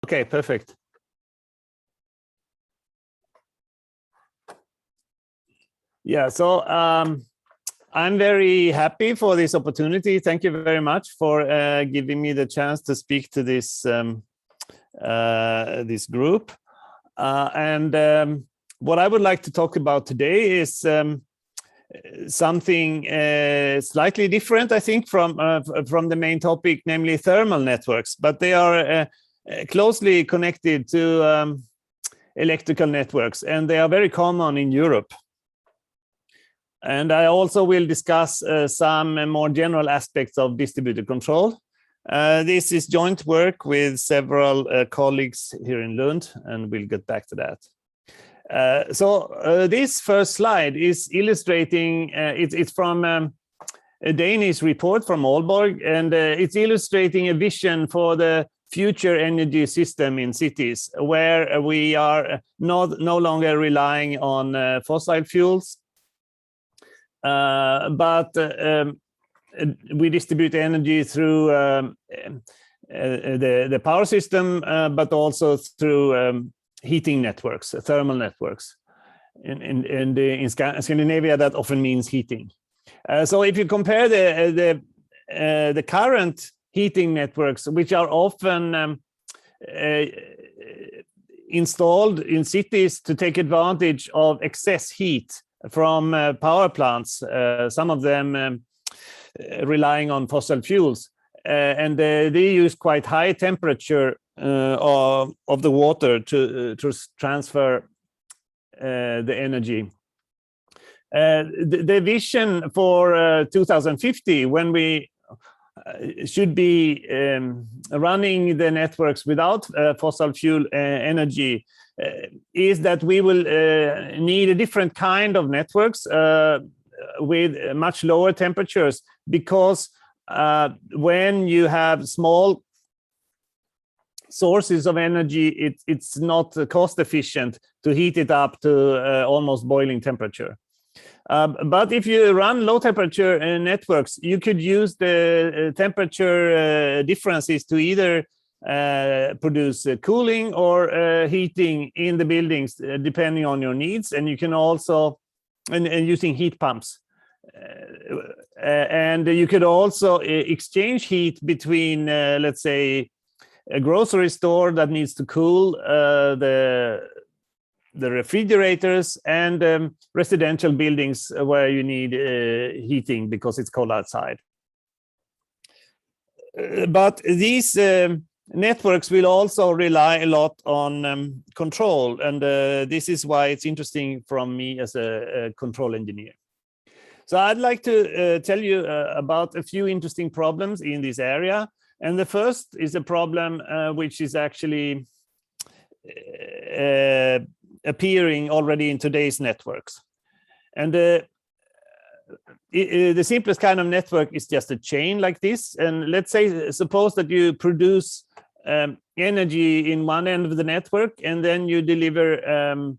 Okay, perfect. Yeah, so I'm very happy for this opportunity. Thank you very much for giving me the chance to speak to this this group. What I would like to talk about today is something slightly different, I think, from the main topic, namely thermal networks, but they are closely connected to electrical networks, and they are very common in Europe. And I also will discuss some more general aspects of distributed control. This is joint work with several colleagues here in Lund, and we'll get back to that. This first slide is illustrating, it's from a Danish report from Aalborg, and it's illustrating a vision for the future energy system in cities, where we are no longer relying on fossil fuels, but we distribute energy through the power system, but also through heating networks, thermal networks. In Scandinavia, that often means heating. So if you compare the current heating networks, which are often installed in cities to take advantage of excess heat from power plants, some of them relying on fossil fuels, and they use quite high temperature of the water to transfer the energy. The vision for 2050, when we should be running the networks without fossil fuel energy, is that we will need a different kind of networks with much lower temperatures, because when you have small sources of energy, it's not cost efficient to heat it up to almost boiling temperature. But if you run low temperature networks, you could use the temperature differences to either produce cooling or heating in the buildings, depending on your needs. And you can also, and using heat pumps. And you could also exchange heat between, let's say, a grocery store that needs to cool the refrigerators, and residential buildings where you need heating because it's cold outside. But these networks will also rely a lot on control, and this is why it's interesting from me as a control engineer. So I'd like to tell you about a few interesting problems in this area. And the first is a problem which is actually appearing already in today's networks. And the simplest kind of network is just a chain like this. And let's say, suppose that you produce energy in one end of the network, and then you deliver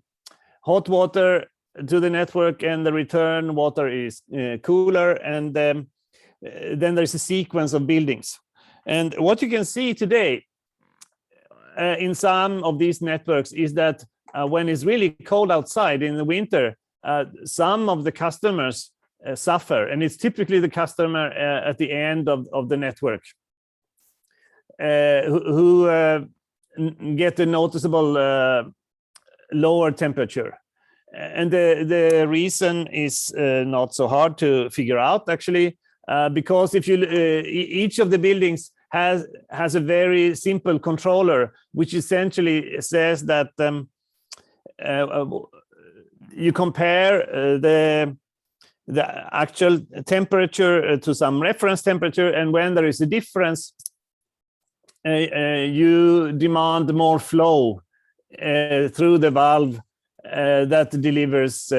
hot water to the network, and the return water is cooler, and then there's a sequence of buildings. And what you can see today in some of these networks is that when it's really cold outside in the winter, some of the customers suffer, and it's typically the customer at the end of the network who get a noticeable lower temperature. And the reason is not so hard to figure out, actually, because if you each of the buildings has a very simple controller, which essentially says that you compare the actual temperature to some reference temperature, and when there is a difference, you demand more flow through the valve that delivers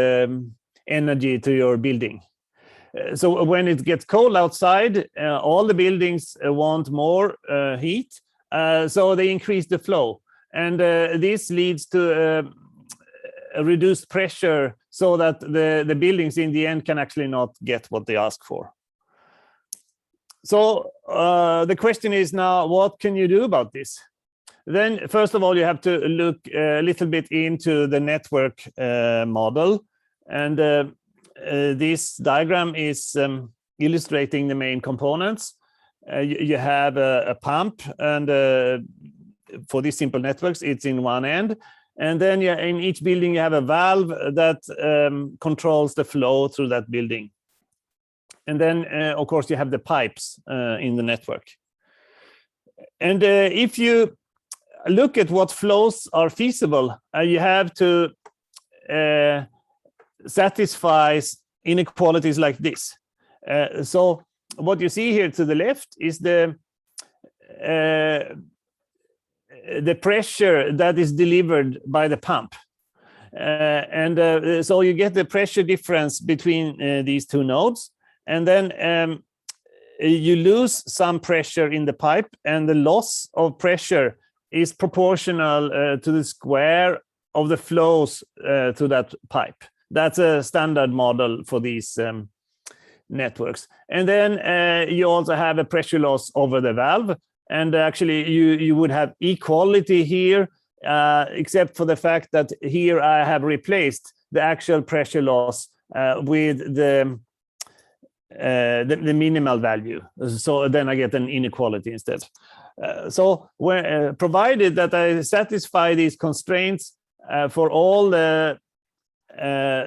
energy to your building. So when it gets cold outside, all the buildings want more heat, so they increase the flow. And this leads to a reduced pressure, so that the buildings in the end can actually not get what they ask for. So the question is now, what can you do about this? then first of all, you have to look a little bit into the network model. And this diagram is illustrating the main components. You have a pump, and for these simple networks, it's in one end. And then in each building, you have a valve that controls the flow through that building. And then, of course, you have the pipes in the network. And if you look at what flows are feasible, you have to satisfy inequalities like this. So what you see here to the left is the pressure that is delivered by the pump. So you get the pressure difference between these two nodes. And then you lose some pressure in the pipe, and the loss of pressure is proportional to the square of the flows to that pipe. That's a standard model for these networks. And then you also have a pressure loss over the valve. And actually, you would have equality here, except for the fact that here I have replaced the actual pressure loss with the minimal value. So then I get an inequality instead. So provided that I satisfy these constraints for all the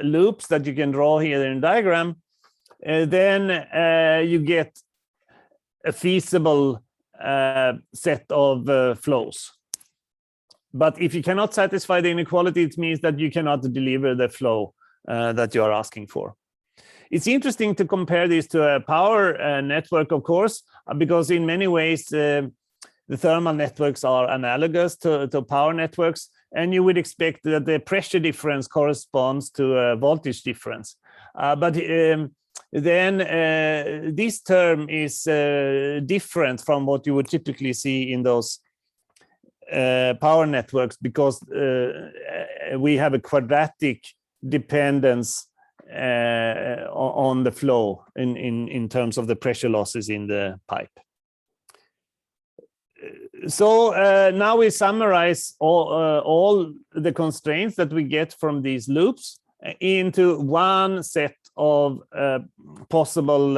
loops that you can draw here in the diagram, then you get a feasible set of flows. But if you cannot satisfy the inequality, it means that you cannot deliver the flow that you are asking for. It's interesting to compare this to a power network, of course, because in many ways the thermal networks are analogous to power networks, and you would expect that the pressure difference corresponds to a voltage difference. But then this term is different from what you would typically see in those power networks, because we have a quadratic dependence on the flow in terms of the pressure losses in the pipe. So now we summarize all the constraints that we get from these loops into one set of possible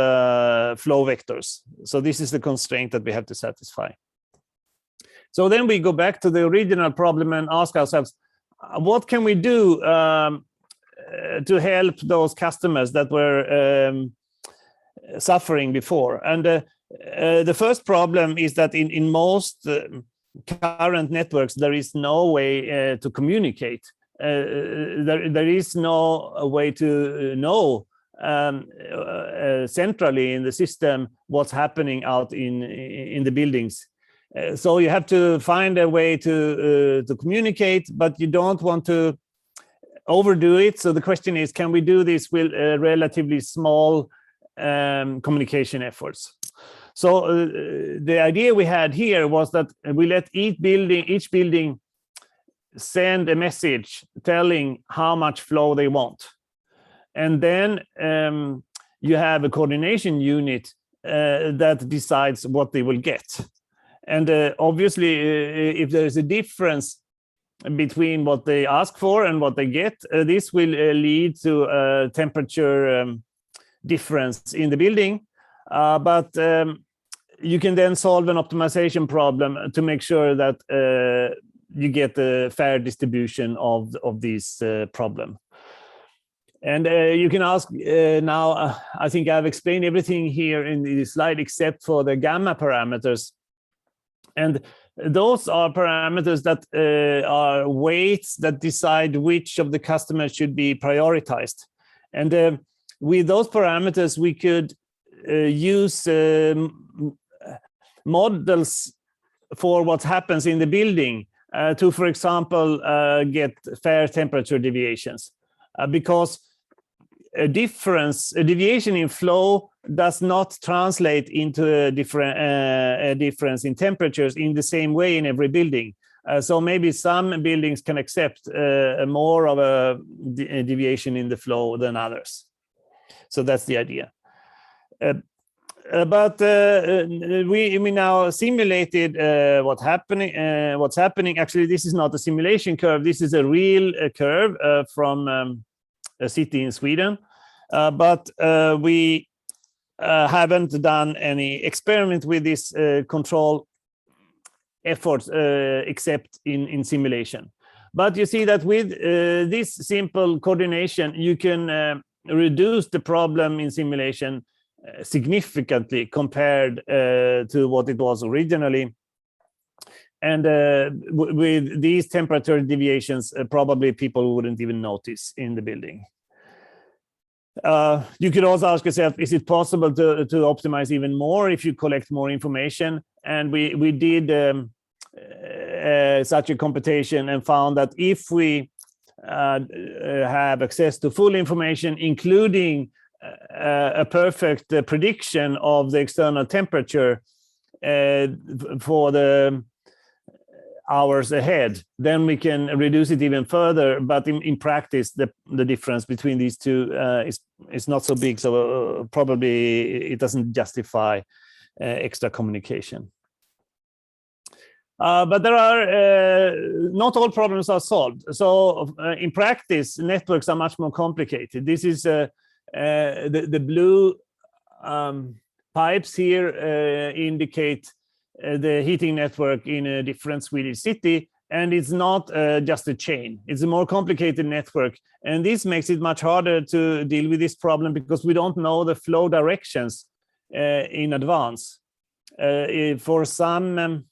flow vectors. So this is the constraint that we have to satisfy. So then we go back to the original problem and ask ourselves, what can we do to help those customers that were suffering before? And the first problem is that in most current networks, there is no way to communicate. There is no way to know centrally in the system what's happening out in the buildings. So you have to find a way to communicate, but you don't want to overdo it. So the question is, can we do this with relatively small communication efforts? So the idea we had here was that we let each building send a message telling how much flow they want. And then you have a coordination unit that decides what they will get. And obviously, if there is a difference between what they ask for and what they get, this will lead to a temperature difference in the building. But you can then solve an optimization problem to make sure that you get a fair distribution of this problem. And you can ask now, I think I've explained everything here in the slide except for the gamma parameters. And those are parameters that are weights that decide which of the customers should be prioritized. And with those parameters, we could use models for what happens in the building to, for example, get fair temperature deviations. Because a deviation in flow does not translate into a difference in temperatures in the same way in every building. So maybe some buildings can accept more of a deviation in the flow than others. So that's the idea. But we now simulated what's happening. Actually, this is not a simulation curve. This is a real curve from a city in Sweden. But we haven't done any experiment with this control efforts except in simulation. But you see that with this simple coordination, you can reduce the problem in simulation significantly compared to what it was originally. And with these temperature deviations, probably people wouldn't even notice in the building. You could also ask yourself, is it possible to optimize even more if you collect more information? And we did such a computation and found that if we have access to full information, including a perfect prediction of the external temperature for the hours ahead, then we can reduce it even further. But in practice, the difference between these two is not so big. So probably it doesn't justify extra communication. But there are not all problems are solved. So in practice, networks are much more complicated. This is the blue pipes here indicate the heating network in a different Swedish city, and it's not just a chain. It's a more complicated network, and this makes it much harder to deal with this problem because we don't know the flow directions in advance. For some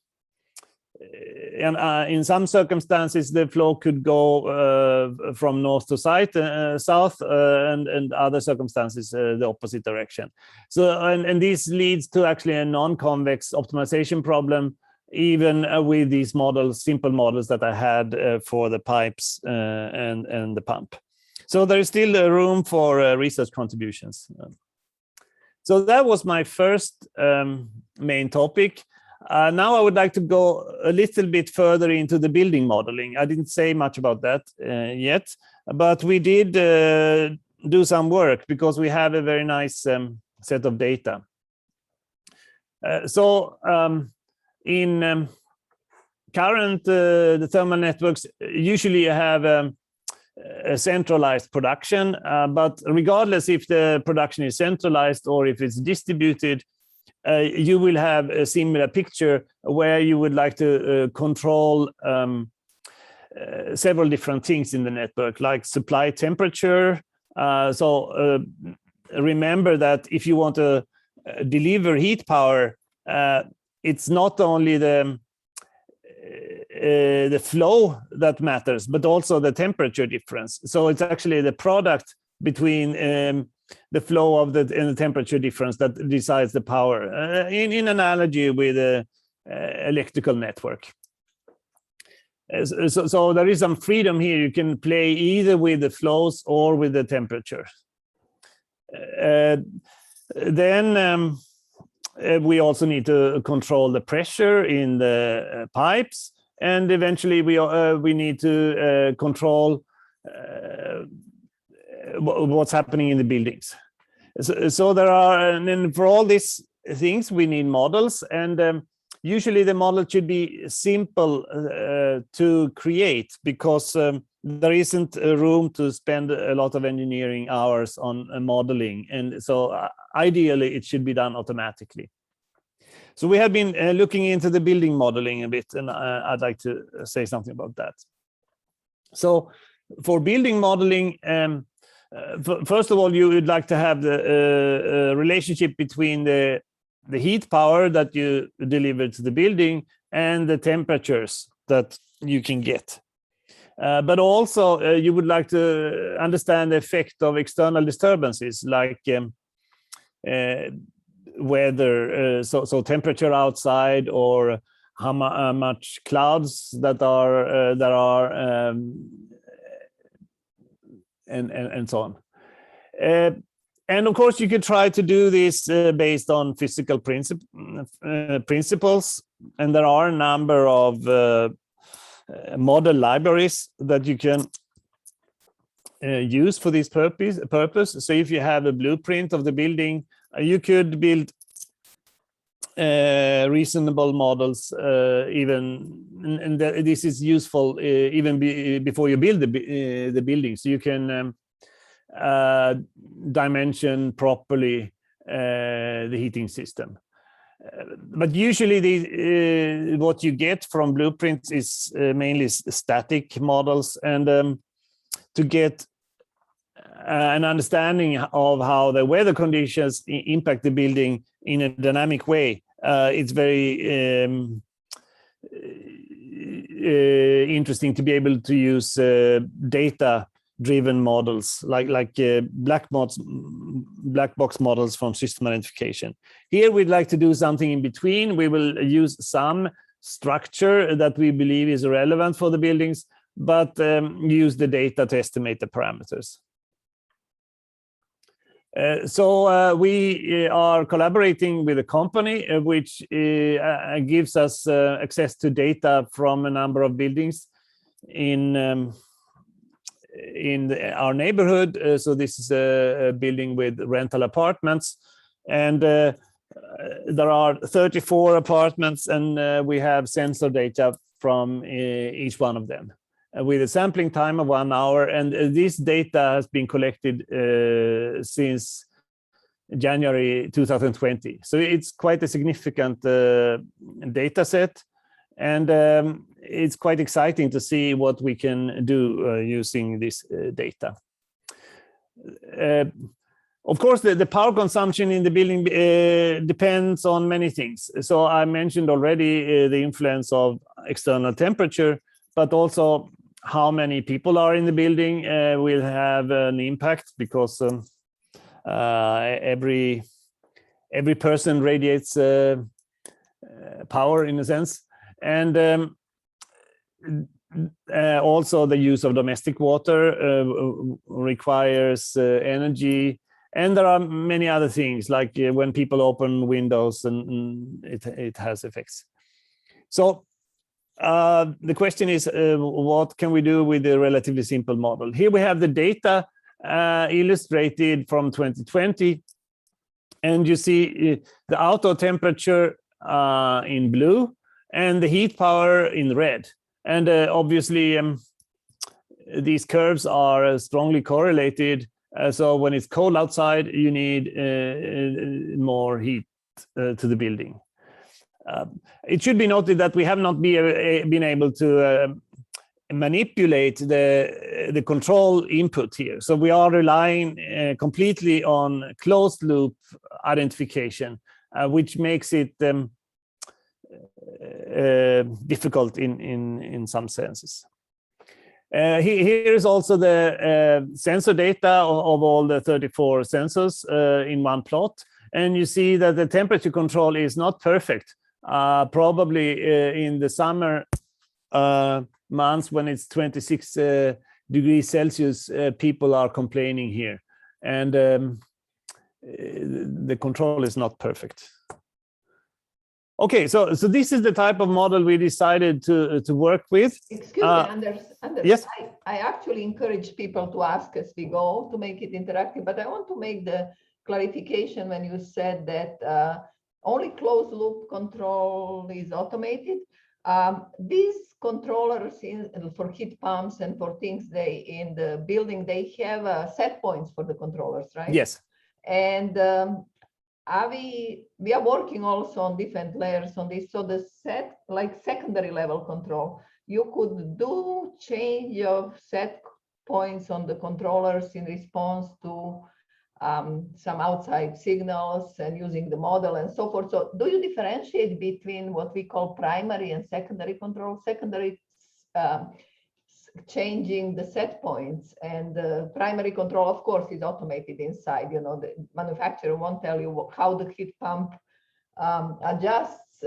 in some circumstances, the flow could go from north to south, and other circumstances the opposite direction. So, and this leads to actually a non-convex optimization problem, even with these models, simple models that I had for the pipes and the pump. So there is still room for research contributions. So that was my first main topic. Now I would like to go a little bit further into the building modeling. I didn't say much about that yet, but we did do some work because we have a very nice set of data. In current the thermal networks, usually you have a centralized production, but regardless if the production is centralized or if it's distributed, you will have a similar picture where you would like to control several different things in the network, like supply temperature. Remember that if you want to deliver heat power, it's not only the flow that matters, but also the temperature difference. So it's actually the product between the flow of and the temperature difference that decides the power, in analogy with an electrical network. So there is some freedom here. You can play either with the flows or with the temperature. Then we also need to control the pressure in the pipes, and eventually we need to control what's happening in the buildings. So there are, and then for all these things we need models, and usually the model should be simple to create, because there isn't room to spend a lot of engineering hours on modeling, and so ideally it should be done automatically. So we have been looking into the building modeling a bit, and I'd like to say something about that. So for building modeling, first of all, you would like to have the relationship between the heat power that you deliver to the building and the temperatures that you can get. But also, you would like to understand the effect of external disturbances, like weather, so temperature outside, or how much clouds that are and so on. And of course, you could try to do this based on physical principles, and there are a number of model libraries that you can use for this purpose. So if you have a blueprint of the building, you could build reasonable models, and this is useful even before you build the building, so you can dimension properly the heating system. But usually what you get from blueprints is mainly static models, and to get an understanding of how the weather conditions impact the building in a dynamic way, it's very interesting to be able to use data-driven models like black box models from system identification. Here we'd like to do something in between. We will use some structure that we believe is relevant for the buildings, but use the data to estimate the parameters. So we are collaborating with a company which gives us access to data from a number of buildings in our neighborhood. So this is a building with rental apartments, and there are 34 apartments, and we have sensor data from each one of them, with a sampling time of 1 hour. And this data has been collected since January 2020. So it's quite a significant data set. And it's quite exciting to see what we can do using this data. Of course, the power consumption in the building depends on many things. So I mentioned already the influence of external temperature, but also how many people are in the building will have an impact, because every person radiates power in a sense. And also the use of domestic water requires energy. And there are many other things, like when people open windows, and it has effects. So the question is, what can we do with the relatively simple model? Here we have the data illustrated from 2020. And you see the outdoor temperature in blue and the heat power in red. And obviously, these curves are strongly correlated. So when it's cold outside, you need more heat to the building. It should be noted that we have not been able to manipulate the control input here. So we are relying completely on closed loop identification, which makes it difficult in some senses. Here is also the sensor data of all the 34 sensors in one plot. And you see that the temperature control is not perfect. Probably in the summer months, when it's 26 degrees Celsius, people are complaining here. And the control is not perfect. Okay, so this is the type of model we decided to work with. Excuse me, Anders. Yes. I actually encourage people to ask as we go to make it interactive, but I want to make the clarification when you said that only closed loop control is automated. These controllers for heat pumps and for things in the building, they have set points for the controllers, right? Yes. And we are working also on different layers on this. So the secondary level control, you could do change of set points on the controllers in response to some outside signals and using the model and so forth. So do you differentiate between what we call primary and secondary control? Secondary changing the set points, and the primary control, of course, is automated inside. You know, the manufacturer won't tell you how the heat pump adjusts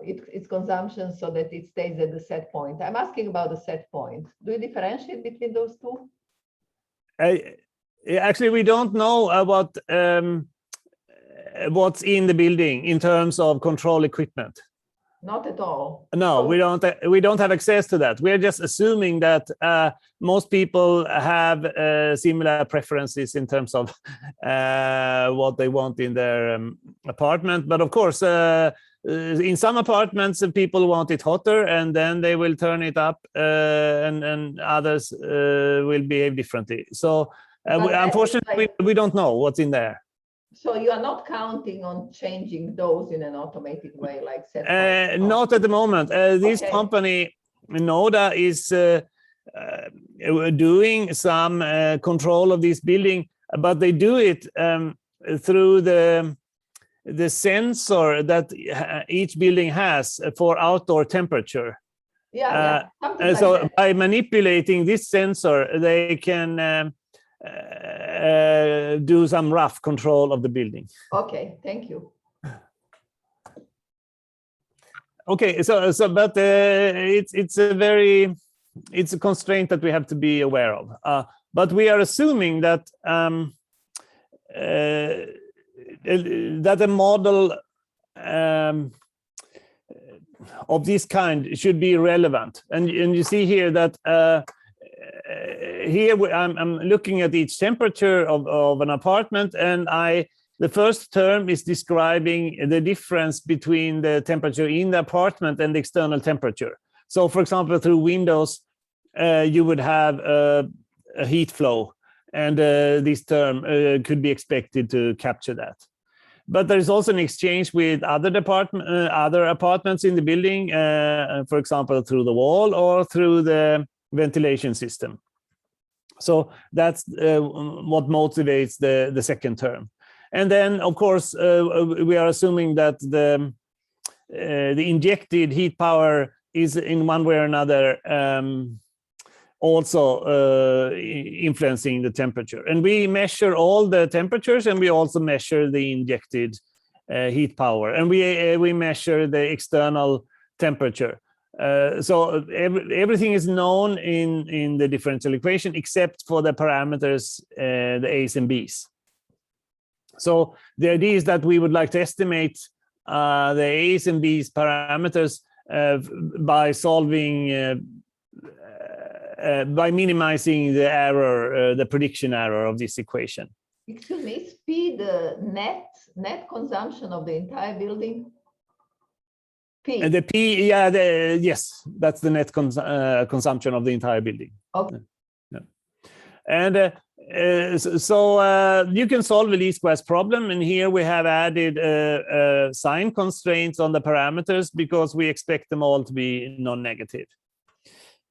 its consumption so that it stays at the set point. I'm asking about the set point. Do you differentiate between those two? Actually, we don't know about what's in the building in terms of control equipment. Not at all. No, we don't have access to that. We're just assuming that most people have similar preferences in terms of what they want in their apartment. But of course, in some apartments, people want it hotter, and then they will turn it up, and others will behave differently. So unfortunately, we don't know what's in there. So you are not counting on changing those in an automated way, like set points? Not at the moment. This company, Noda, is doing some control of this building, but they do it through the sensor that each building has for outdoor temperature. So by manipulating this sensor, they can do some rough control of the building. Okay, thank you. Okay, but it's a constraint that we have to be aware of. But we are assuming that that a model of this kind should be relevant, and you see here that here I'm looking at each temperature of an apartment, and the first term is describing the difference between the temperature in the apartment and the external temperature. So, for example, through windows, you would have a heat flow, and this term could be expected to capture that. But there is also an exchange with other apartments in the building, for example, through the wall or through the ventilation system. So that's what motivates the second term. And then, of course, we are assuming that the injected heat power is in one way or another also influencing the temperature. And we measure all the temperatures, and we also measure the injected heat power, and we measure the external temperature. So everything is known in the differential equation except for the parameters, the A's and B's. So the idea is that we would like to estimate the A's and B's parameters by solving, by minimizing the error, the prediction error of this equation. Excuse me, is P the net consumption of the entire building? P. The P, yeah, yes, that's the net consumption of the entire building. Okay. Yeah. And so you can solve the least squares problem, and here we have added sign constraints on the parameters because we expect them all to be non-negative.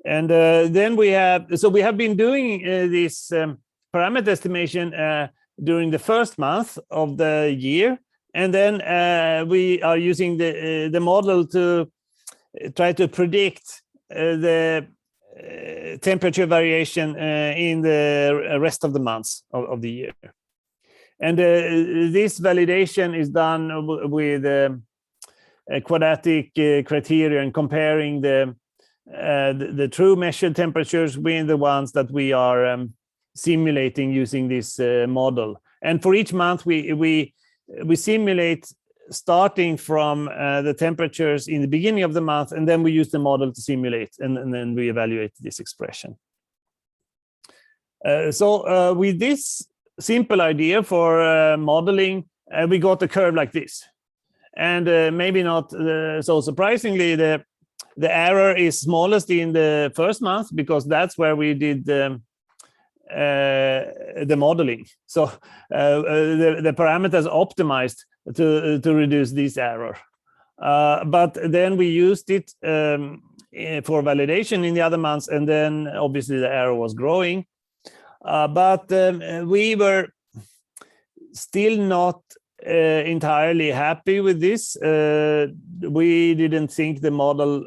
And then we have been doing this parameter estimation during the first month of the year, and then we are using the model to try to predict the temperature variation in the rest of the months of the year. And this validation is done with a quadratic criterion, comparing the true measured temperatures with the ones that we are simulating using this model. And for each month, we simulate starting from the temperatures in the beginning of the month, and then we use the model to simulate, and then we evaluate this expression. So with this simple idea for modeling, we got a curve like this. And maybe not so surprisingly, the error is smallest in the first month, because that's where we did the modeling. So the parameters optimized to reduce this error. But then we used it for validation in the other months, and then obviously the error was growing. But we were still not entirely happy with this. We didn't think the model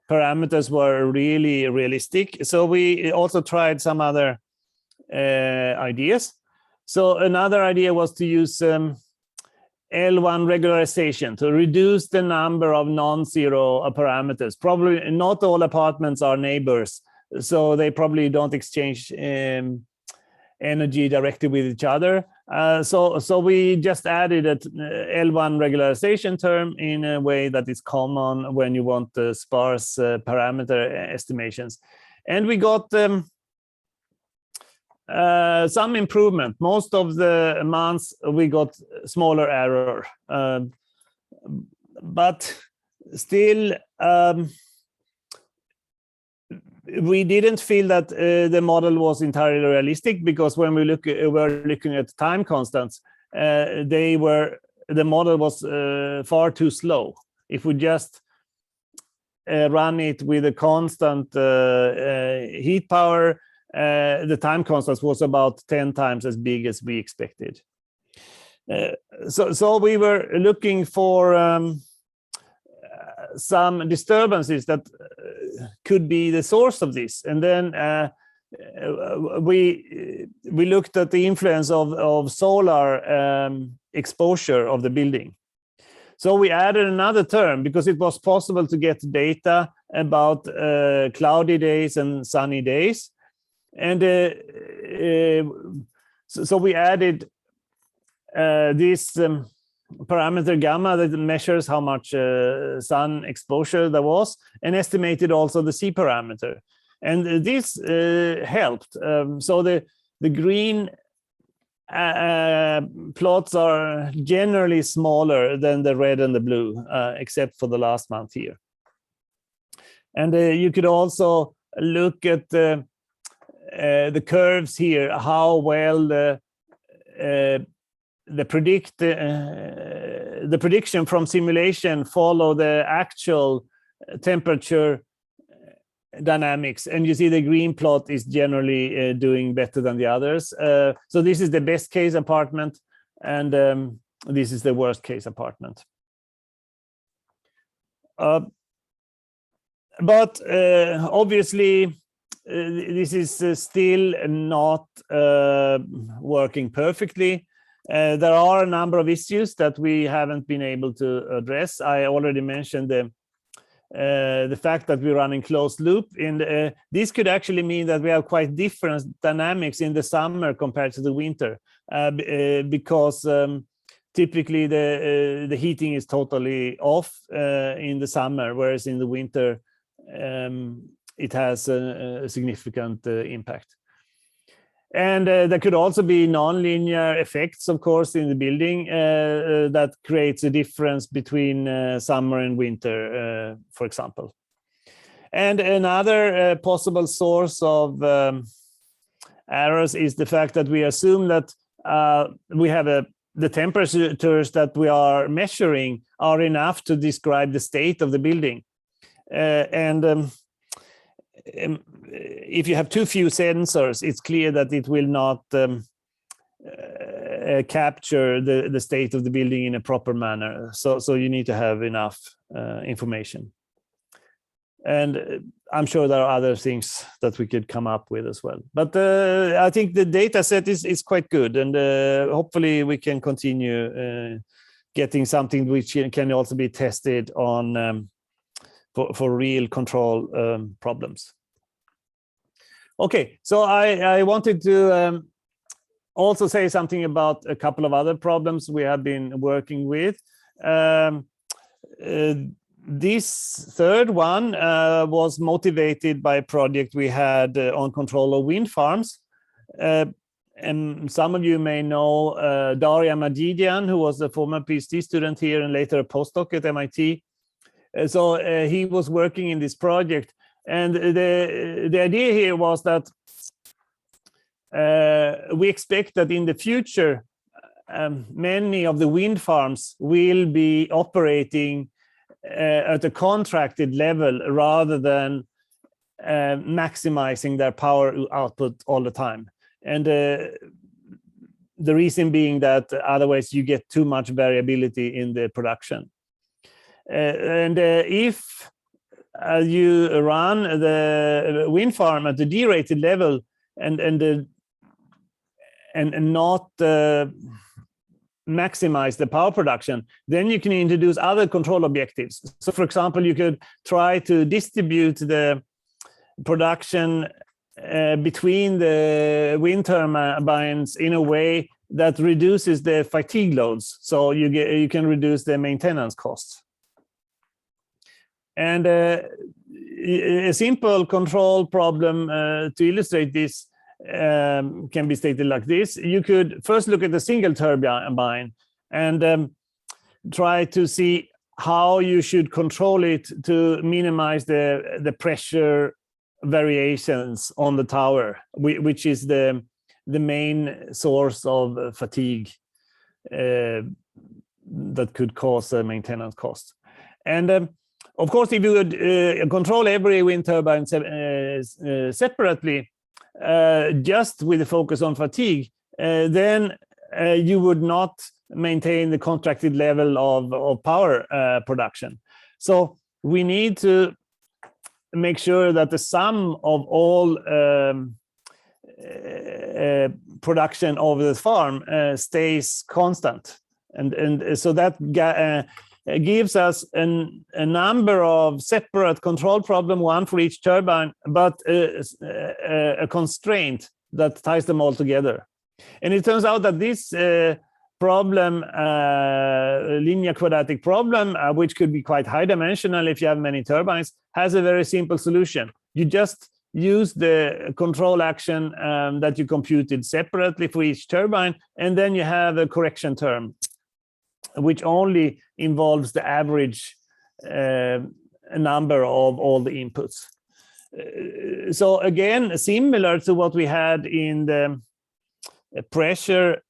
parameters were really realistic. So we also tried some other ideas. So another idea was to use L1 regularization to reduce the number of non-zero parameters. Probably not all apartments are neighbors, so they probably don't exchange energy directly with each other. So we just added a L1 regularization term in a way that is common when you want sparse parameter estimations. And we got some improvement. Most of the months we got smaller error. but still, we didn't feel that the model was entirely realistic, because when we were looking at time constants, the model was far too slow. If we just run it with a constant heat power, the time constants was about 10 times as big as we expected. So we were looking for some disturbances that could be the source of this, and then we looked at the influence of solar exposure of the building. So we added another term, because it was possible to get data about cloudy days and sunny days, and so we added this parameter gamma that measures how much sun exposure there was, and estimated also the C parameter. And this helped. So the green plots are generally smaller than the red and the blue, except for the last month here. And you could also look at the curves here, how well the prediction from simulation follow the actual temperature dynamics, and you see the green plot is generally doing better than the others. So this is the best case apartment, and this is the worst case apartment. But obviously this is still not working perfectly. There are a number of issues that we haven't been able to address. I already mentioned the fact that we run in closed loop, and this could actually mean that we have quite different dynamics in the summer compared to the winter, because typically the heating is totally off in the summer, whereas in the winter it has a significant impact. And there could also be nonlinear effects, of course, in the building that creates a difference between summer and winter, for example. And another possible source of errors is the fact that we assume that we have the temperatures that we are measuring are enough to describe the state of the building. If you have too few sensors, it's clear that it will not capture the state of the building in a proper manner. So you need to have enough information. And I'm sure there are other things that we could come up with as well. But I think the data set is quite good, and hopefully we can continue getting something which can also be tested on for real control problems. Okay, so I wanted to also say something about a couple of other problems we have been working with. This third one was motivated by a project we had on control of wind farms. And some of you may know Daria Majidian, who was a former PhD student here and later a postdoc at MIT. So he was working in this project. And the idea here was that we expect that in the future, many of the wind farms will be operating at a contracted level rather than maximizing their power output all the time. And the reason being that otherwise you get too much variability in the production. And if you run the wind farm at the derated level and not maximize the power production, then you can introduce other control objectives. So, for example, you could try to distribute the production between the wind turbines in a way that reduces the fatigue loads, so you can reduce the maintenance costs. And a simple control problem to illustrate this can be stated like this. You could first look at the single turbine, and try to see how you should control it to minimize the pressure variations on the tower, which is the main source of fatigue that could cause a maintenance cost. And of course, if you would control every wind turbine separately, just with the focus on fatigue, then you would not maintain the contracted level of power production. So we need to make sure that the sum of all production of the farm stays constant, and so that gives us a number of separate control problems, one for each turbine, but a constraint that ties them all together. And it turns out that this problem, linear quadratic problem, which could be quite high dimensional if you have many turbines, has a very simple solution. You just use the control action that you computed separately for each turbine, and then you have a correction term, which only involves the average number of all the inputs. So again, similar to what we had in the pressure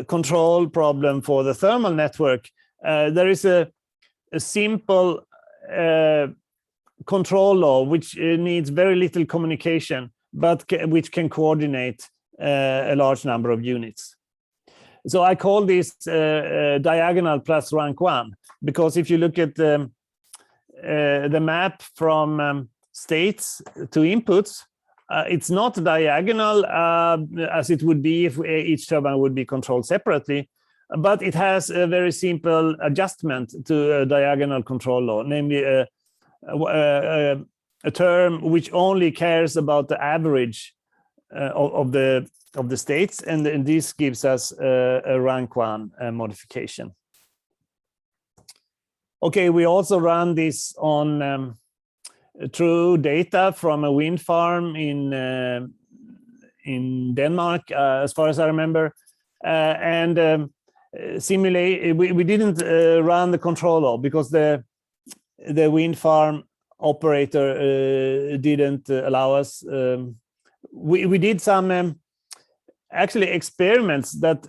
control problem for the thermal network, there is a simple control law which needs very little communication, but which can coordinate a large number of units. So I call this diagonal plus rank 1, because if you look at the map from states to inputs, it's not diagonal as it would be if each turbine would be controlled separately, but it has a very simple adjustment to a diagonal control law, namely a term which only cares about the average of the states, and this gives us a rank 1 modification. Okay, we also run this on true data from a wind farm in Denmark, as far as I remember, and simulate. We didn't run the control law because the wind farm operator didn't allow us. We did some actually experiments that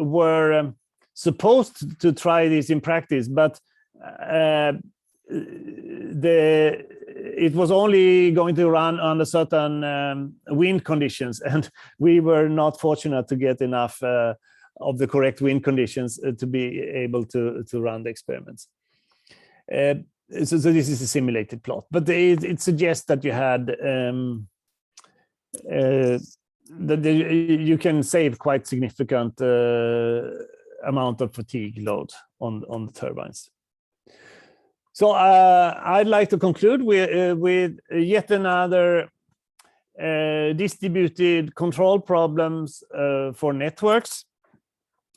were supposed to try this in practice, but it was only going to run under certain wind conditions, and we were not fortunate to get enough of the correct wind conditions to be able to run the experiments. So this is a simulated plot, but it suggests that you had that you can save quite significant amount of fatigue load on the turbines. So I'd like to conclude with yet another distributed control problems for networks.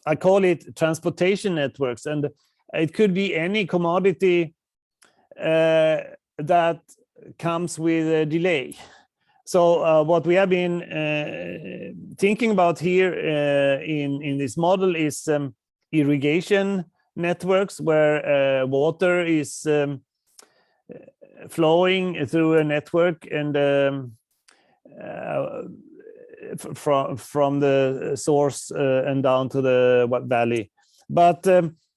I call it transportation networks, and it could be any commodity that comes with a delay. So what we have been thinking about here in this model is irrigation networks, where water is flowing through a network and from the source and down to the valley. But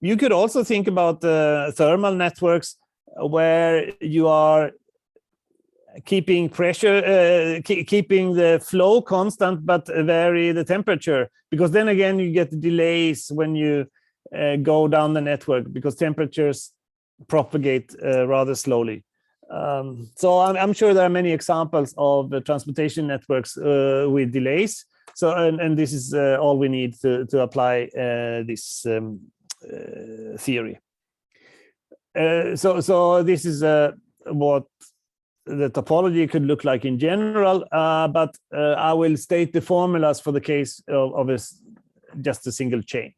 you could also think about thermal networks, where you are keeping pressure, keeping the flow constant, but vary the temperature, because then again you get delays when you go down the network, because temperatures propagate rather slowly. So I'm sure there are many examples of transportation networks with delays. So and this is all we need to apply this theory. So this is what the topology could look like in general, but I will state the formulas for the case of just a single chain.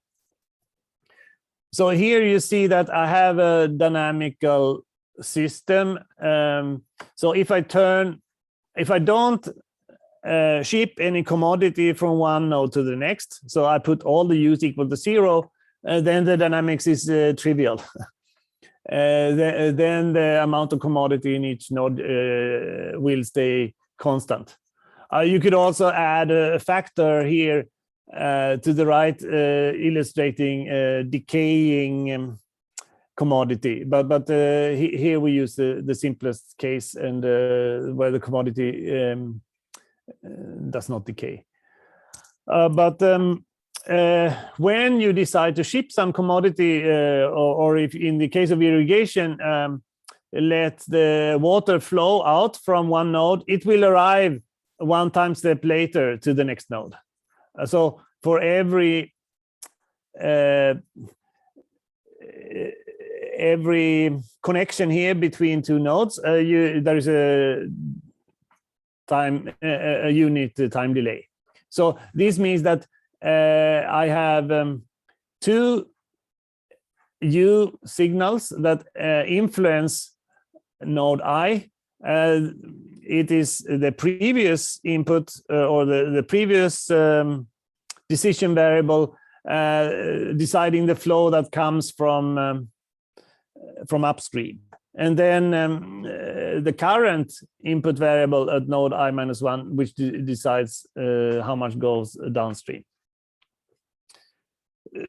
So here you see that I have a dynamical system. So if I don't ship any commodity from one node to the next, so I put all the U's equal to 0, then the dynamics is trivial. Then the amount of commodity in each node will stay constant. You could also add a factor here to the right, illustrating decaying commodity, but here we use the simplest case, and where the commodity does not decay. But when you decide to ship some commodity, or if in the case of irrigation, let the water flow out from one node, it will arrive one time step later to the next node. So for every connection here between two nodes, there is a unit time delay. So this means that I have two U signals that influence node I. It is the previous input or the previous decision variable deciding the flow that comes from upstream, and then the current input variable at node I-1, which decides how much goes downstream.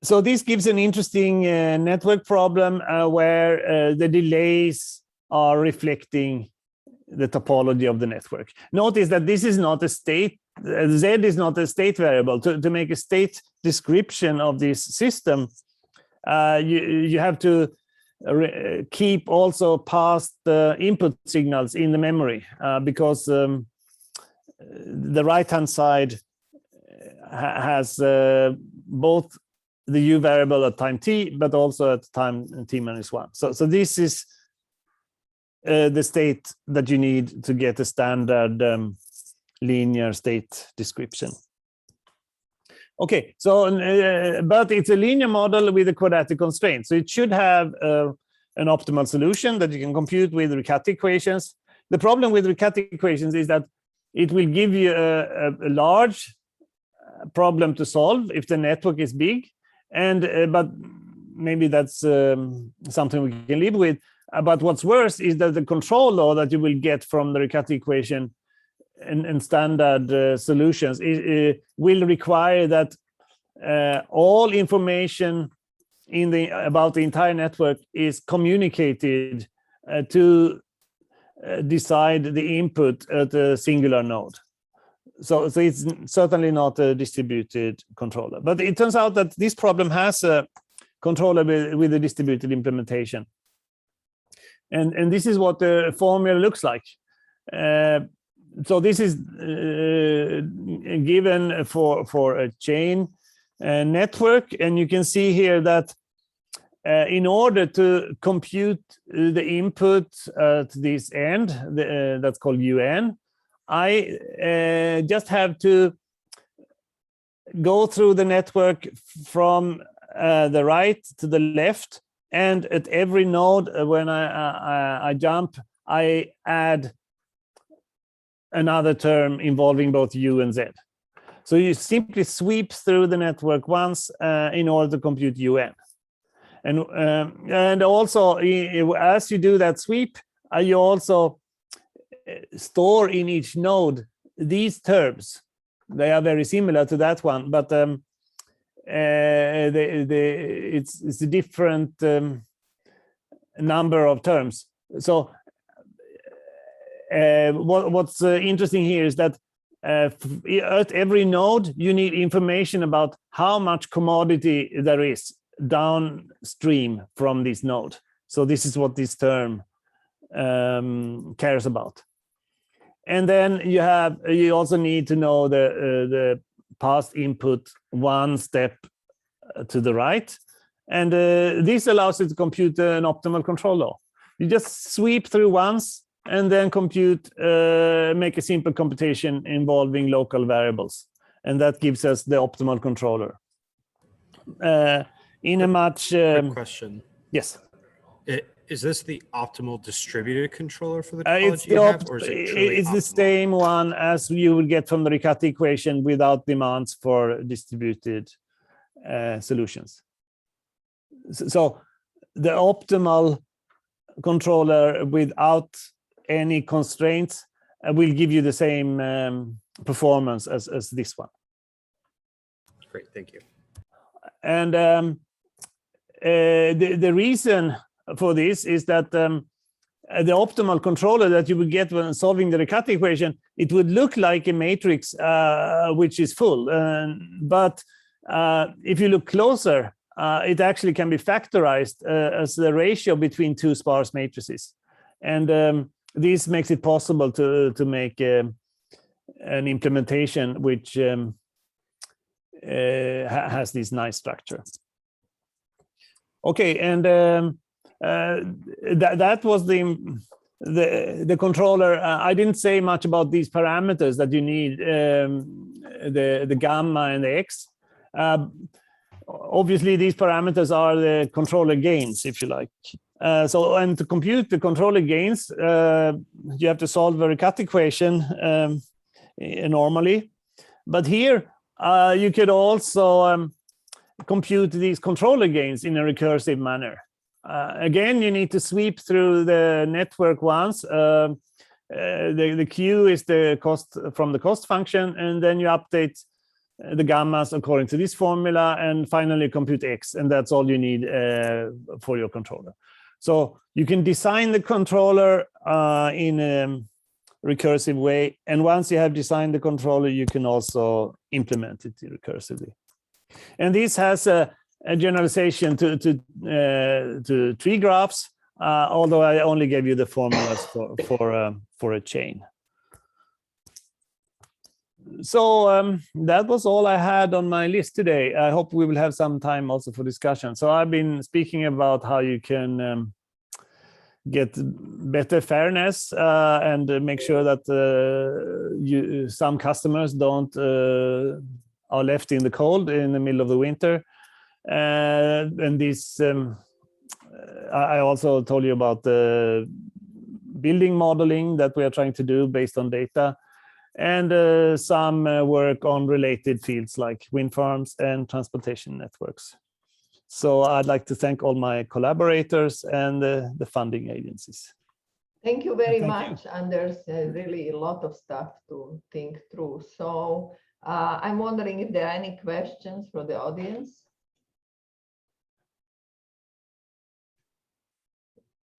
So this gives an interesting network problem where the delays are reflecting the topology of the network. Notice that this is not a state, Z is not a state variable. To make a state description of this system, you have to keep also past input signals in the memory, because the right-hand side has both the U variable at time t, but also at time t-1. So this is the state that you need to get a standard linear state description. Okay, so but it's a linear model with a quadratic constraint, so it should have an optimal solution that you can compute with Riccati equations. The problem with Riccati equations is that it will give you a large problem to solve if the network is big, and but maybe that's something we can live with. But what's worse is that the control law that you will get from the Riccati equation and standard solutions will require that all information about the entire network is communicated to decide the input at a singular node. So it's certainly not a distributed controller. But it turns out that this problem has a controller with a distributed implementation. And this is what the formula looks like. So this is given for a chain network, and you can see here that in order to compute the input at this end, that's called UN, I just have to go through the network from the right to the left, and at every node when I jump, I add another term involving both U and Z. So you simply sweep through the network once in order to compute UN. And also, as you do that sweep, you also store in each node these terms. They are very similar to that one, but it's a different number of terms. So what's interesting here is that at every node, you need information about how much commodity there is downstream from this node. So this is what this term cares about. And then you also need to know the past input one step to the right. And this allows you to compute an optimal control law. You just sweep through once and then compute, make a simple computation involving local variables. And that gives us the optimal controller. In a much... Quick question. Yes. Is this the optimal distributed controller for the topology you have, or is it truly it's optimal? the same one as you would get from the Riccati equation without demands for distributed solutions. So the optimal controller without any constraints will give you the same performance as this one. Great, thank you. And the reason for this is that the optimal controller that you would get when solving the Riccati equation, it would look like a matrix which is full. But if you look closer, it actually can be factorized as the ratio between two sparse matrices. And this makes it possible to make an implementation which has this nice structure. Okay, and that was the controller. I didn't say much about these parameters that you need, the gamma and the x. Obviously, these parameters are the controller gains, if you like. And to compute the controller gains, you have to solve the Riccati equation normally. But here, you could also compute these controller gains in a recursive manner. Again, you need to sweep through the network once. The Q is the cost from the cost function, and then you update the gammas according to this formula, and finally compute X, and that's all you need for your controller. So you can design the controller in a recursive way, and once you have designed the controller, you can also implement it recursively. And this has a generalization to tree graphs, although I only gave you the formulas for a chain. So that was all I had on my list today. I hope we will have some time also for discussion. So I've been speaking about how you can get better fairness and make sure that some customers don't are left in the cold in the middle of the winter. And this, I also told you about the building modeling that we are trying to do based on data, and some work on related fields like wind farms and transportation networks. So I'd like to thank all my collaborators and the funding agencies. Thank you very much. And there's really a lot of stuff to think through. So I'm wondering if there are any questions from the audience.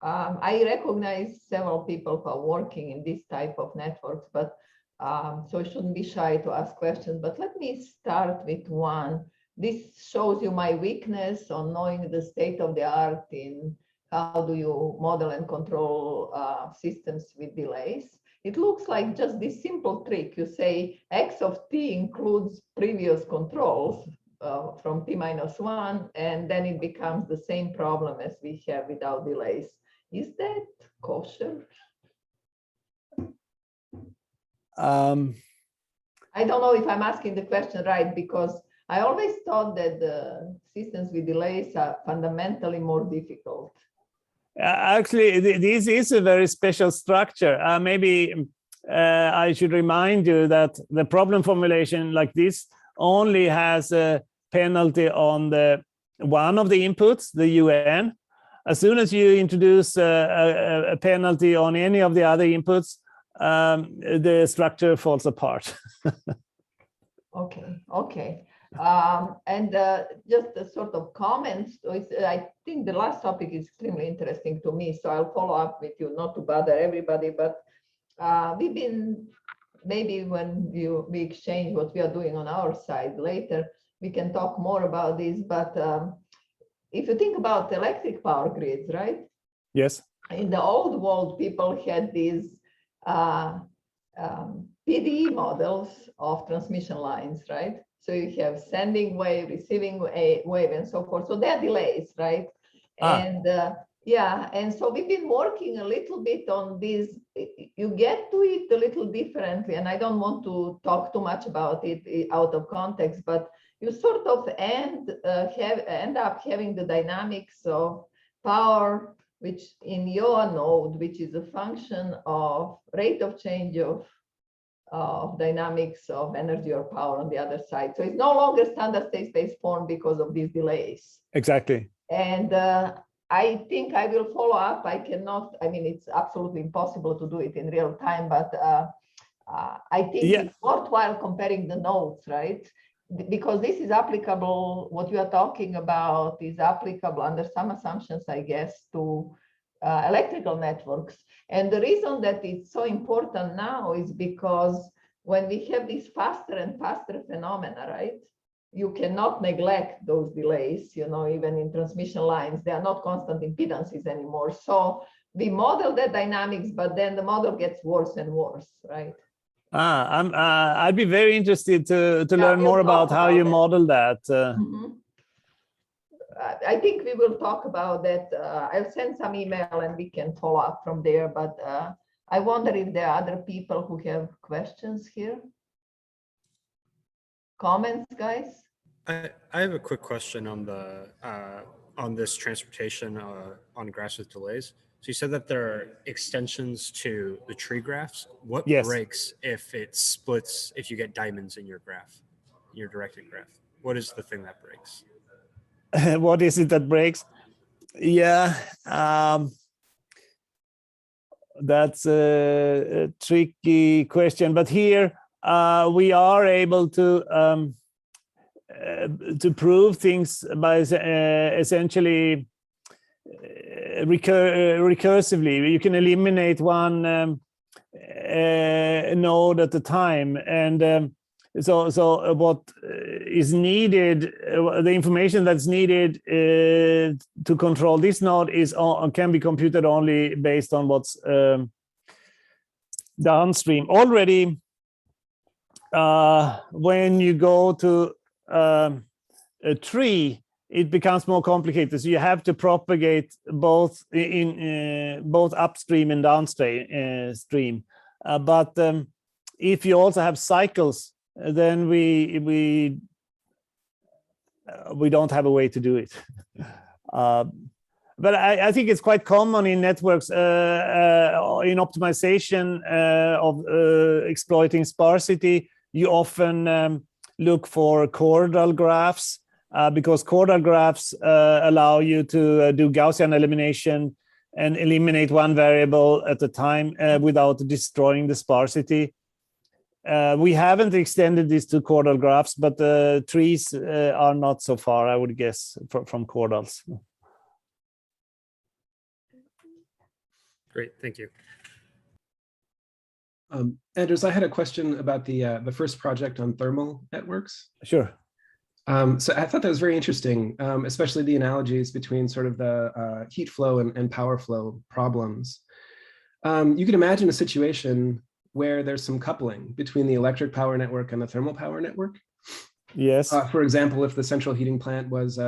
I recognize several people who are working in this type of networks, but so you shouldn't be shy to ask questions. But let me start with one. This shows you my weakness on knowing the state of the art in how do you model and control systems with delays. It looks like just this simple trick. You say x of t includes previous controls from t-1, and then it becomes the same problem as we have without delays. Is that kosher? I don't know if I'm asking the question right, because I always thought that the systems with delays are fundamentally more difficult. Actually, this is a very special structure. Maybe I should remind you that the problem formulation like this only has a penalty on the one of the inputs, the UN. As soon as you introduce a penalty on any of the other inputs, the structure falls apart. Okay. And just a sort of comments. I think the last topic is extremely interesting to me, so I'll follow up with you, not to bother everybody, but we've been, maybe when we exchange what we are doing on our side later, we can talk more about this. But if you think about electric power grids, right? Yes. In the old world, people had these PDE models of transmission lines, right? So you have sending wave, receiving wave, and so forth. So there are delays, right? And yeah, and so we've been working a little bit on this. You get to it a little differently, and I don't want to talk too much about it out of context, but you sort of end up having the dynamics of power, which in your node, which is a function of rate of change of dynamics of energy or power on the other side. So it's no longer standard state space form because of these delays. Exactly. And I think I will follow up. I cannot, I mean, it's absolutely impossible to do it in real time, but I think it's worthwhile comparing the nodes, right? Because this is applicable, what you are talking about is applicable under some assumptions, I guess, to electrical networks. And the reason that it's so important now is because when we have these faster and faster phenomena, right? You cannot neglect those delays, you know, even in transmission lines, they are not constant impedances anymore. So we model the dynamics, but then the model gets worse and worse, right? I'd be very interested to learn more about how you model that. I think we will talk about that. I'll send some email and we can follow up from there. But I wonder if there are other people who have questions here. Comments, guys? I have a quick question on the on this transportation on graphs with delays. So you said that there are extensions to the tree graphs. What breaks if it splits, if you get diamonds in your graph, your directed graph? What is the thing that breaks? What is it that breaks? Yeah, that's a tricky question. But here we are able to prove things by essentially recursively. You can eliminate one node at a time, and so what is needed, the information that's needed to control this node is can be computed only based on what's downstream. Already, when you go to a tree, it becomes more complicated. So you have to propagate both in both upstream and downstream. But if you also have cycles, then we don't have a way to do it. But I think it's quite common in networks in optimization of exploiting sparsity. You often look for chordal graphs because chordal graphs allow you to do Gaussian elimination and eliminate one variable at a time without destroying the sparsity. We haven't extended this to chordal graphs, but trees are not so far, I would guess, from chordals. Great, thank you. Anders, I had a question about the first project on thermal networks. Sure. So I thought that was very interesting, especially the analogies between sort of the heat flow and power flow problems. You can imagine a situation where there's some coupling between the electric power network and the thermal power network. Yes. For example, if the central heating plant was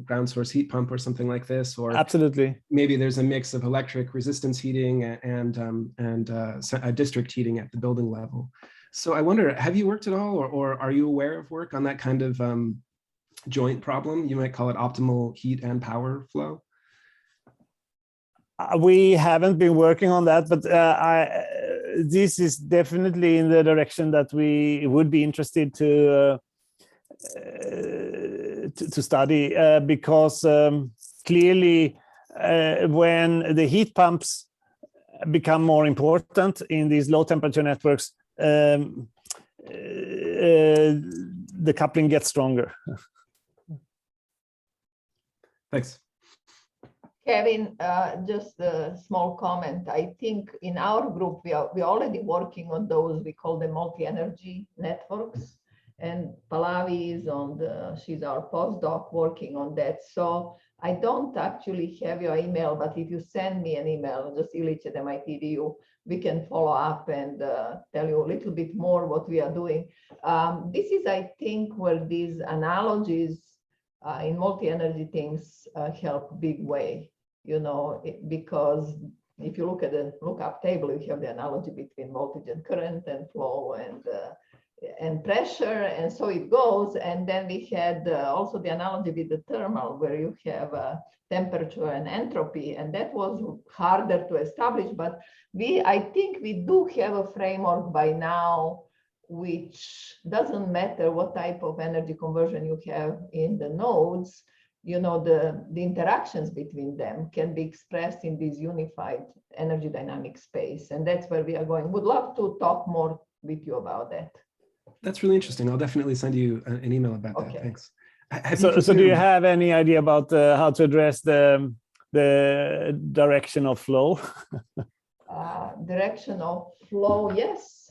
ground source heat pump or something like this, or absolutely, maybe there's a mix of electric resistance heating and district heating at the building level. So I wonder, have you worked at all, or are you aware of work on that kind of joint problem? You might call it optimal heat and power flow. We haven't been working on that, but this is definitely in the direction that we would be interested to study, because clearly when the heat pumps become more important in these low temperature networks, the coupling gets stronger. Thanks. Kevin, just a small comment. I think in our group, we're already working on those, we call them multi-energy networks. And Pallavi is she's our postdoc working on that. So I don't actually have your email, but if you send me an email, just ilich@mit.edu, we can follow up and tell you a little bit more what we are doing. This is, I think, where these analogies in multi-energy things help big way, because if you look at the lookup table, you have the analogy between voltage and current and flow and pressure, and so it goes. And then we had also the analogy with the thermal, where you have temperature and entropy, and that was harder to establish. But I think we do have a framework by now, which doesn't matter what type of energy conversion you have in the nodes. the interactions between them can be expressed in this unified energy dynamic space. And that's where we are going. Would love to talk more with you about that. That's really interesting. I'll definitely send you an email about that. Thanks. So do you have any idea about how to address the direction of flow? Direction of flow, yes.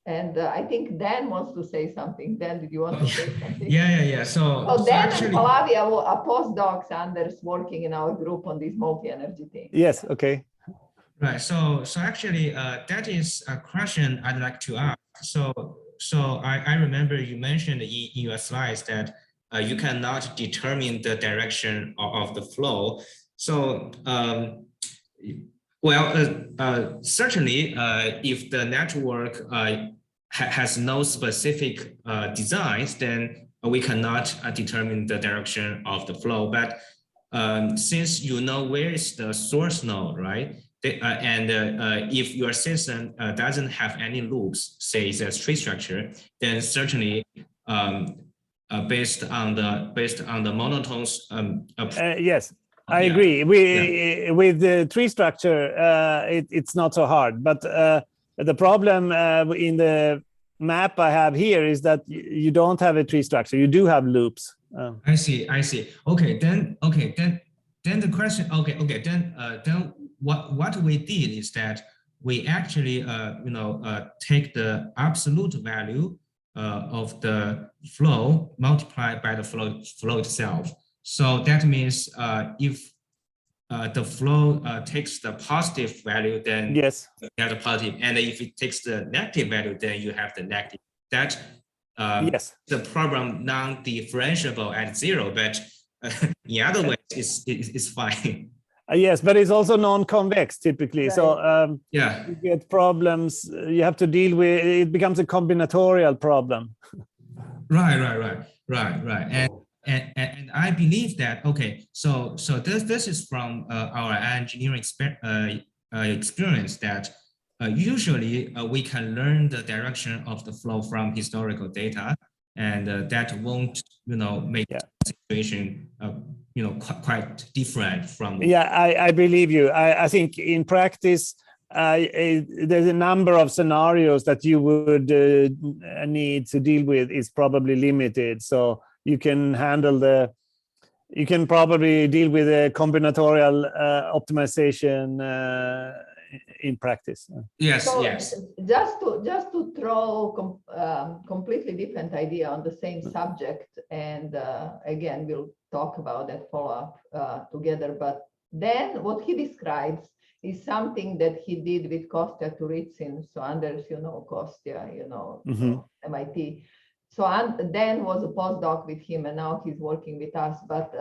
And I think Dan wants to say something. Dan, did you want to say something? Yeah. So Dan actually, and Pallavi are postdocs, Anders, working in our group on this multi-energy thing. Yes, okay. Right. So actually, that is a question I'd like to ask. So I remember you mentioned in your slides that you cannot determine the direction of the flow. So certainly, if the network has no specific designs, then we cannot determine the direction of the flow. But since you know where is the source node, right? If your system doesn't have any loops, say it's a tree structure, then certainly based on the monotones. Yes. I agree. With the tree structure, it's not so hard. But the problem in the map I have here is that you don't have a tree structure. You do have loops. I see. Okay, then the question. Okay. Then what we did is that we actually take the absolute value of the flow multiplied by the flow itself. So that means if the flow takes the positive value, then yes, you have the positive, and if it takes the negative value, then you have the negative. That yes, the problem non-differentiable at zero, but in other ways, it's fine. Yes, but it's also non-convex typically. Right. So you get problems you have to deal with. It becomes a combinatorial problem. Right. And I believe that, okay, so this is from our engineering experience that usually we can learn the direction of the flow from historical data, and that won't make the situation quite different from. I believe you. I think in practice there's a number of scenarios that you would need to deal with is probably limited. So you can probably deal with a combinatorial optimization in practice. Yes. Just to throw completely different idea on the same subject, and again we'll talk about that follow-up together. But then what he describes is something that he did with Kostya Turitsyn. So Anders, Kostya, MIT. So Dan was a postdoc with him, and now he's working with us. But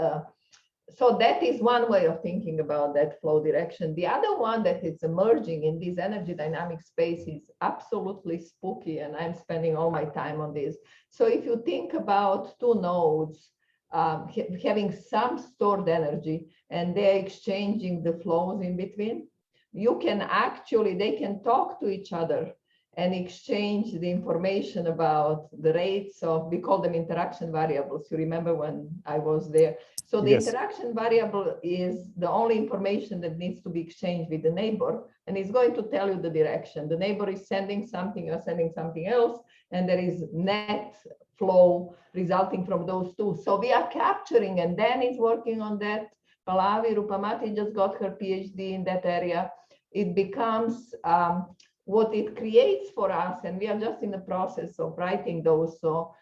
so that is one way of thinking about that flow direction. The other one that is emerging in this energy dynamic space is absolutely spooky, and I'm spending all my time on this. So if you think about two nodes having some stored energy and they're exchanging the flows in between, they can talk to each other and exchange the information about the rates of, we call them interaction variables. You remember when I was there? So the interaction variable is the only information that needs to be exchanged with the neighbor, and it's going to tell you the direction. The neighbor is sending something, you're sending something else, and there is net flow resulting from those two. So we are capturing, and Dan is working on that. Pallavi Rupamati just got her PhD in that area. It becomes what it creates for us, and we are just in the process of writing those. So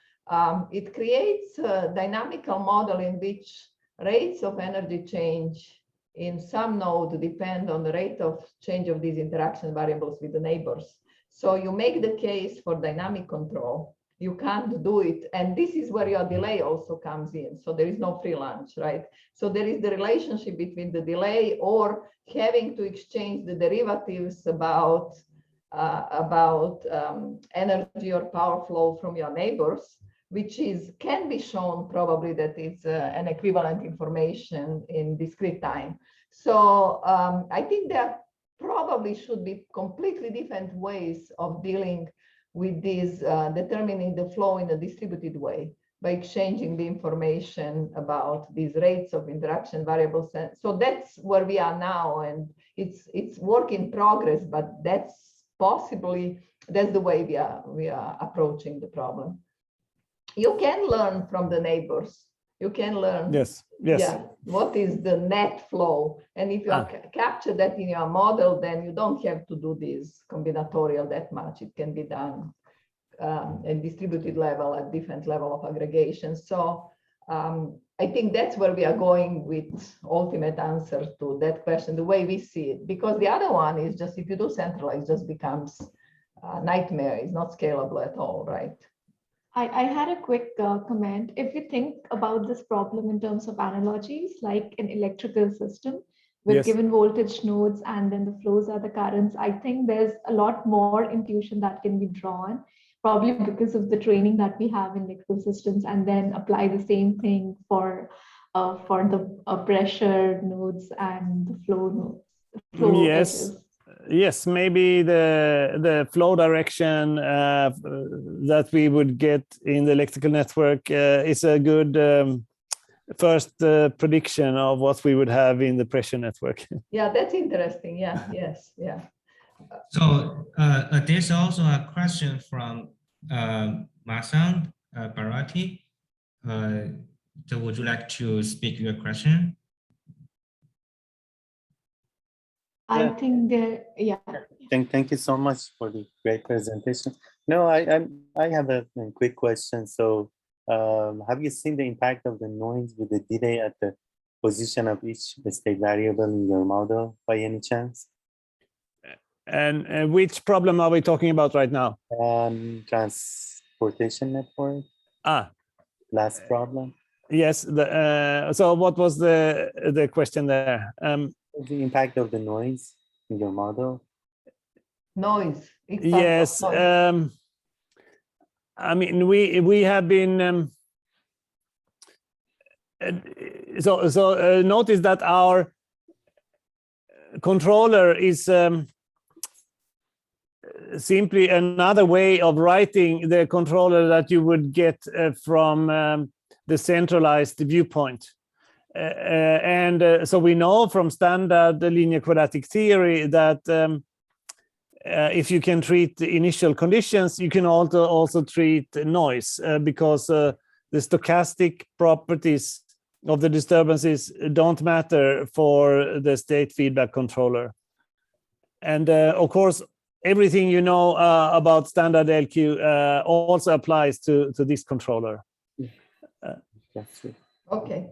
it creates a dynamical model in which rates of energy change in some node depend on the rate of change of these interaction variables with the neighbors. So you make the case for dynamic control. You can't do it. And this is where your delay also comes in. So there is no free lunch, right? So there is the relationship between the delay or having to exchange the derivatives about energy or power flow from your neighbors, which can be shown probably that it's an equivalent information in discrete time. So I think there probably should be completely different ways of dealing with this, determining the flow in a distributed way. by exchanging the information about these rates of interaction variables. So that's where we are now, and it's work in progress, but that's the way we are approaching the problem. You can learn from the neighbors. You can learn. Yes. Yeah, what is the net flow? And if you capture that in your model, then you don't have to do this combinatorial that much. It can be done at distributed level, at different level of aggregation. So I think that's where we are going with ultimate answer to that question, the way we see it. Because the other one is just, if you do centralized, just becomes a nightmare. It's not scalable at all, right? I had a quick comment. If you think about this problem in terms of analogies, like an electrical system with given voltage nodes, and then the flows are the currents, I think there's a lot more intuition that can be drawn, probably because of the training that we have in electrical systems, and then apply the same thing for the pressure nodes and the flow nodes. Edges. Yes, maybe the flow direction that we would get in the electrical network is a good first prediction of what we would have in the pressure network. Yeah, that's interesting. Yeah, yes, yeah. So there's also a question from Masan Barati. So would you like to speak your question? I think Thank you so much for the great presentation. No, I have a quick question. So have you seen the impact of the noise with the delay at the position of each state variable in your model by any chance? And which problem are we talking about right now? Transportation network. Last problem. Yes. So what was the question there? The impact of the noise in your model. Noise. Yes. Noise. I mean, we have been. So notice that our controller is simply another way of writing the controller that you would get from the centralized viewpoint. So we know from standard linear quadratic theory that if you can treat the initial conditions, you can also treat noise because the stochastic properties of the disturbances don't matter for the state feedback controller. And of course, everything you know about standard LQ also applies to this controller. Okay.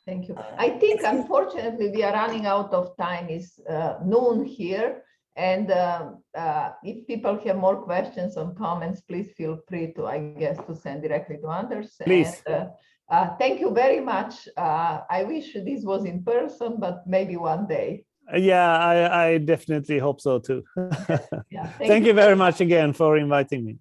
Thank you. I think, unfortunately, we are running out of time. It's noon here. And if people have more questions or comments, please feel free to, I guess, to send directly to Anders. Please. And, thank you very much. I wish this was in person, but maybe one day. Yeah, I definitely hope so too. Yeah, Thank you very much again for inviting me.